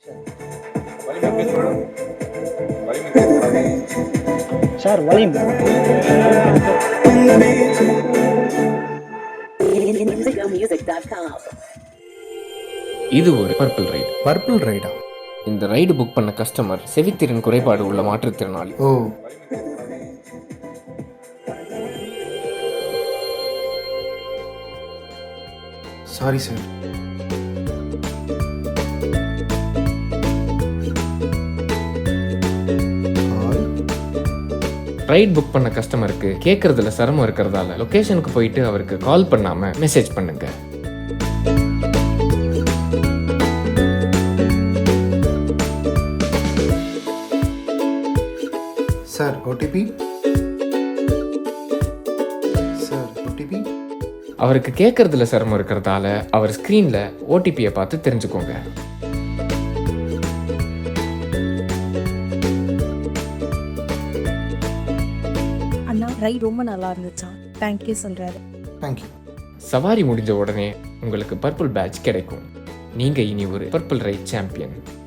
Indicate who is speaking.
Speaker 1: Sir volume
Speaker 2: இது ஒரு purple ride.
Speaker 3: Purple ரைடா?
Speaker 2: இந்த ரைடு புக் பண்ண கஸ்டமர் செவித்திறன் குறைபாடு உள்ள மாற்றுத்திறனாளி.
Speaker 3: ஓ, சாரி சார்.
Speaker 2: ரைட் புக் பண்ண கஸ்டமருக்கு கேட்கறதுல சிரமம் இருக்கிறதால லொகேஷனுக்கு போயிட்டு அவருக்கு கால் பண்ணாம மெசேஜ் பண்ணுங்க.
Speaker 3: Sir OTP. Sir OTP.
Speaker 2: அவருக்கு கேட்கறதுல சிரமம் இருக்கிறதால அவர் ஸ்கிரீன்ல ஓடிபியை பார்த்து தெரிஞ்சுக்கோங்க.
Speaker 4: அண்ணா ரைட் ரொம்ப நல்லா இருந்துச்சா, தேங்க்யூ சொல்றாரு.
Speaker 3: தேங்க்யூ.
Speaker 2: சவாரி முடிஞ்ச உடனே உங்களுக்கு பர்பிள் பேட்ச் கிடைக்கும். நீங்க இனி ஒரு பர்பிள் ரைட் சாம்பியன்.